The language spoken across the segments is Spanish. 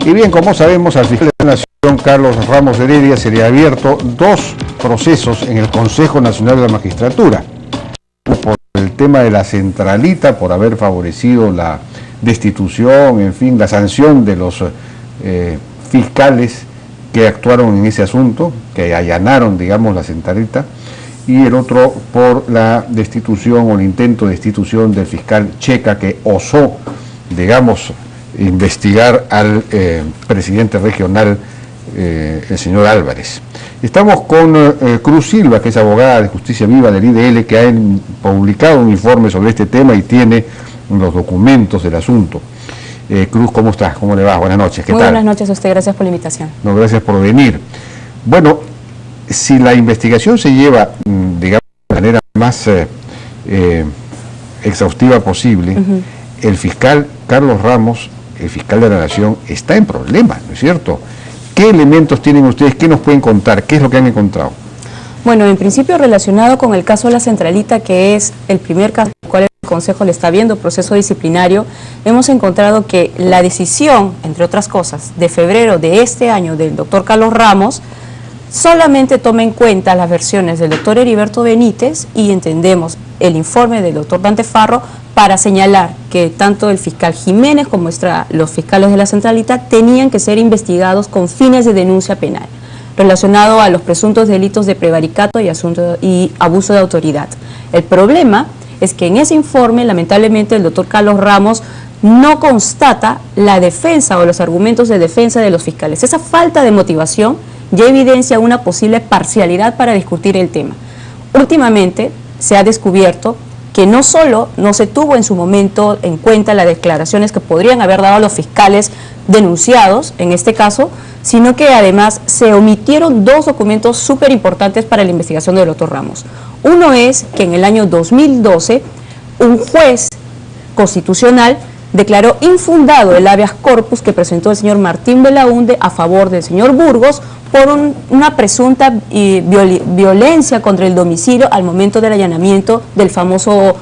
Y bien, como sabemos, al fiscal de la Nación, Carlos Ramos Heredia, se le ha abierto 2 procesos en el Consejo Nacional de la Magistratura. Por el tema de la centralita, por haber favorecido la destitución, en fin, la sanción de los fiscales que actuaron en ese asunto, que allanaron, digamos, la centralita, y el otro por la destitución o el intento de destitución del fiscal Checa, que osó, digamos, investigar al presidente regional, el señor Álvarez. Estamos con Cruz Silva, que es abogada de Justicia Viva del IDL, que ha publicado un informe sobre este tema y tiene los documentos del asunto. Cruz, ¿cómo estás? ¿Cómo le va? Buenas noches. ¿Qué tal? Buenas noches a usted, gracias por la invitación. No, gracias por venir. Bueno, si la investigación se lleva, digamos, de manera más exhaustiva posible, el fiscal Carlos Ramos, el fiscal de la Nación, está en problemas, ¿no es cierto? ¿Qué elementos tienen ustedes? ¿Qué nos pueden contar? ¿Qué es lo que han encontrado? Bueno, en principio relacionado con el caso de la centralita, que es el primer caso en el cual el Consejo le está viendo proceso disciplinario, hemos encontrado que la decisión, entre otras cosas, de febrero de este año del doctor Carlos Ramos, solamente toma en cuenta las versiones del doctor Heriberto Benítez y entendemos el informe del doctor Dante Farro para señalar que tanto el fiscal Jiménez como los fiscales de la centralita tenían que ser investigados con fines de denuncia penal, relacionado a los presuntos delitos de prevaricato y abuso de autoridad. El problema es que en ese informe, lamentablemente, el doctor Carlos Ramos no constata la defensa o los argumentos de defensa de los fiscales. Esa falta de motivación ya evidencia una posible parcialidad para discutir el tema. Últimamente se ha descubierto que no solo no se tuvo en su momento en cuenta las declaraciones que podrían haber dado los fiscales denunciados en este caso, sino que además se omitieron 2 documentos súper importantes para la investigación del doctor Ramos. Uno es que en el año 2012 un juez constitucional declaró infundado el habeas corpus que presentó el señor Martín Belaunde a favor del señor Burgos por una presunta violencia contra el domicilio al momento del allanamiento del famoso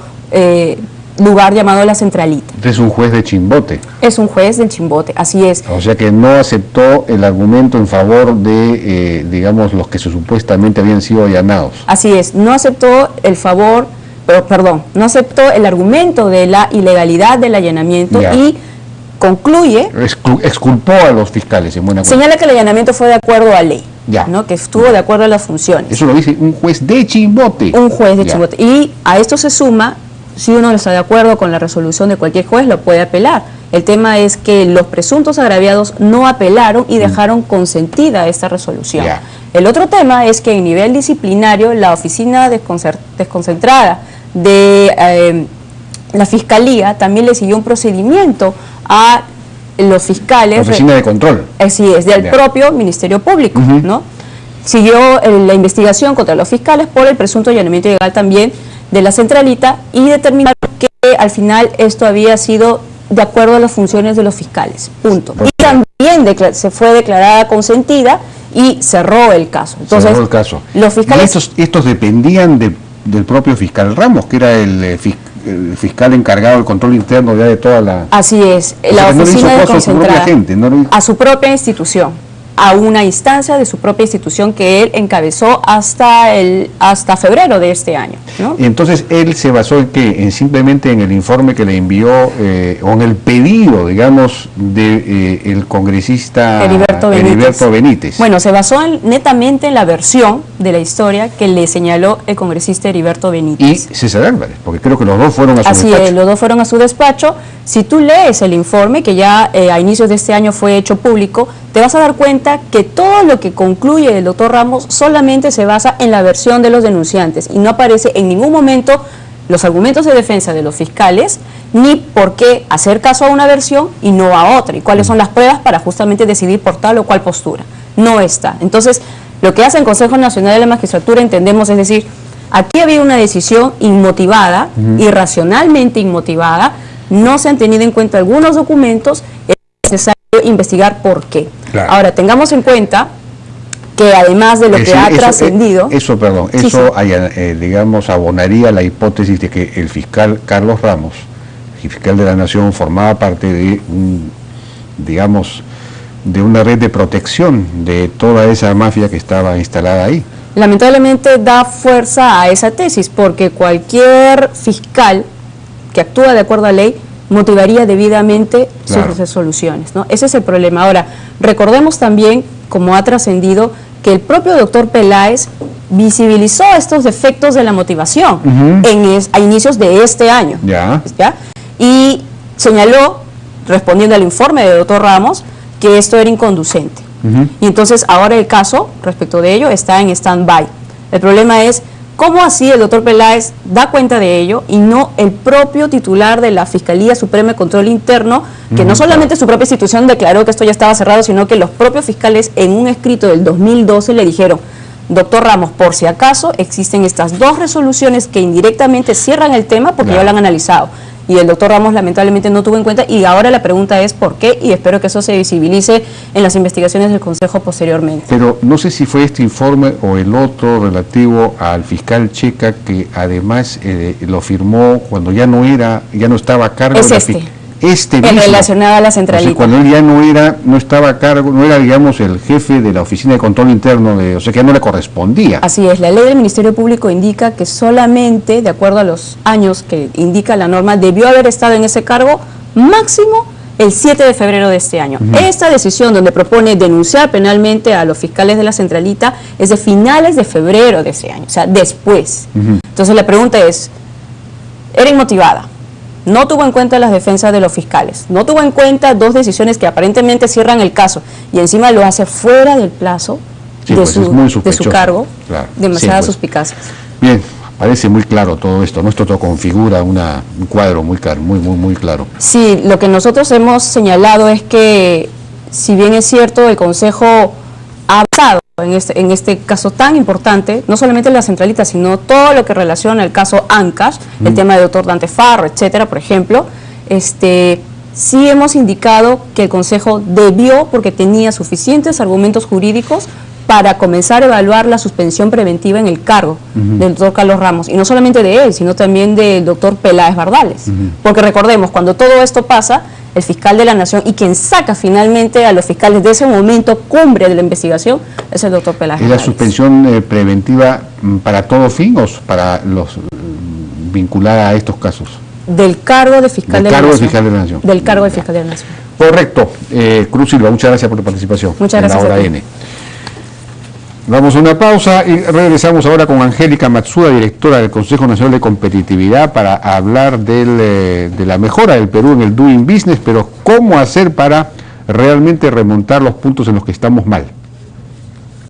lugar llamado La Centralita. Es un juez de Chimbote. Es un juez del Chimbote, así es. O sea que no aceptó el argumento en favor de, digamos, los que supuestamente habían sido allanados. Así es, no aceptó no aceptó el argumento de la ilegalidad del allanamiento y concluye... Exculpó a los fiscales en buena cuenta. Señala que el allanamiento fue de acuerdo a ley, ¿no? Que estuvo de acuerdo a las funciones. Eso lo dice un juez de Chimbote. Un juez de Chimbote. Y a esto se suma, si uno no está de acuerdo con la resolución de cualquier juez, lo puede apelar. El tema es que los presuntos agraviados no apelaron y dejaron consentida esta resolución. El otro tema es que en nivel disciplinario, la oficina desconcentrada de la Fiscalía también le siguió un procedimiento a los fiscales. La oficina de control. Así es, del propio Ministerio Público, ¿no? Siguió la investigación contra los fiscales por el presunto allanamiento ilegal también de la centralita y determinaron que al final esto había sido de acuerdo a las funciones de los fiscales, punto. Y también se fue declarada consentida y cerró el caso. Entonces, cerró el caso. Los fiscales... ¿Y estos dependían del propio fiscal Ramos, que era el fiscal encargado del control interno ya de toda la... Así es, la oficina desconcentrada a su propia institución, a una instancia de su propia institución que él encabezó hasta febrero de este año, ¿no? Y entonces él se basó en qué, en simplemente en el informe que le envió o en el pedido, digamos, de el congresista Heriberto Benítez. Bueno, se basó netamente en la versión de la historia que le señaló el congresista Heriberto Benítez. Y César Álvarez, porque creo que los dos fueron a su despacho. Así es, los dos fueron a su despacho. Si tú lees el informe, que ya a inicios de este año fue hecho público, te vas a dar cuenta que todo lo que concluye el doctor Ramos solamente se basa en la versión de los denunciantes y no aparece en ningún momento los argumentos de defensa de los fiscales, ni por qué hacer caso a una versión y no a otra, y cuáles son las pruebas para justamente decidir por tal o cual postura. No está. Entonces, lo que hace el Consejo Nacional de la Magistratura, entendemos, es decir, aquí había una decisión inmotivada, irracionalmente inmotivada, no se han tenido en cuenta algunos documentos, es necesario investigar por qué. Claro. Ahora, tengamos en cuenta que además de lo que ha trascendido... Eso, digamos, abonaría la hipótesis de que el fiscal Carlos Ramos, el fiscal de la Nación, formaba parte de un, digamos, de una red de protección de toda esa mafia que estaba instalada ahí. Lamentablemente da fuerza a esa tesis, porque cualquier fiscal que actúa de acuerdo a ley motivaría debidamente sus resoluciones, ¿no? Ese es el problema. Ahora, recordemos también, como ha trascendido, que el propio doctor Peláez visibilizó estos defectos de la motivación a inicios de este año. ¿Ya? Y señaló, respondiendo al informe del doctor Ramos, que esto era inconducente. Y entonces ahora el caso, respecto de ello, está en stand-by. El problema es cómo así el doctor Peláez da cuenta de ello y no el propio titular de la Fiscalía Suprema de Control Interno, que no solamente su propia institución declaró que esto ya estaba cerrado, sino que los propios fiscales en un escrito del 2012 le dijeron: doctor Ramos, por si acaso existen estas dos resoluciones que indirectamente cierran el tema porque ya lo han analizado. Y el doctor Ramos lamentablemente no tuvo en cuenta, y ahora la pregunta es ¿por qué? Y espero que eso se visibilice en las investigaciones del Consejo posteriormente. Pero no sé si fue este informe o el otro relativo al fiscal Checa, que además lo firmó cuando ya no estaba a cargo de la Fiscalía. El relacionado a la centralita. O sea, cuando él ya no estaba a cargo, no era, digamos, el jefe de la Oficina de Control Interno, o sea, que ya no le correspondía. Así es, la ley del Ministerio Público indica que solamente, de acuerdo a los años que indica la norma, debió haber estado en ese cargo máximo el 7 de febrero de este año. Esta decisión, donde propone denunciar penalmente a los fiscales de la centralita, es de finales de febrero de ese año, o sea, después. Entonces la pregunta es, ¿era inmotivada? No tuvo en cuenta las defensas de los fiscales, no tuvo en cuenta dos decisiones que aparentemente cierran el caso y encima lo hace fuera del plazo de su cargo, demasiadas suspicacias. Bien, parece muy claro todo esto, ¿no? Esto configura un cuadro muy claro, muy claro. Sí, lo que nosotros hemos señalado es que, si bien es cierto, el Consejo ha avanzado en este caso tan importante, no solamente la centralita, sino todo lo que relaciona el caso Ancash, el tema del doctor Dante Farro, etcétera, por ejemplo, sí hemos indicado que el Consejo debió, porque tenía suficientes argumentos jurídicos para comenzar a evaluar la suspensión preventiva en el cargo del doctor Carlos Ramos, y no solamente de él, sino también del doctor Peláez Bardales, porque recordemos, cuando todo esto pasa, el fiscal de la Nación y quien saca finalmente a los fiscales de ese momento cumbre de la investigación es el doctor Peláez Bardales. ¿Es la suspensión preventiva para todo fin o para los vinculada a estos casos? Del cargo de fiscal de la Nación. Fiscal de la Nación. Del cargo de fiscal de la Nación. Correcto. Cruz Silva, muchas gracias por tu participación. Muchas gracias. En la hora N. Vamos a una pausa y regresamos ahora con Angélica Matsuda, directora del Consejo Nacional de Competitividad, para hablar de la mejora del Perú en el Doing Business, pero cómo hacer para realmente remontar los puntos en los que estamos mal.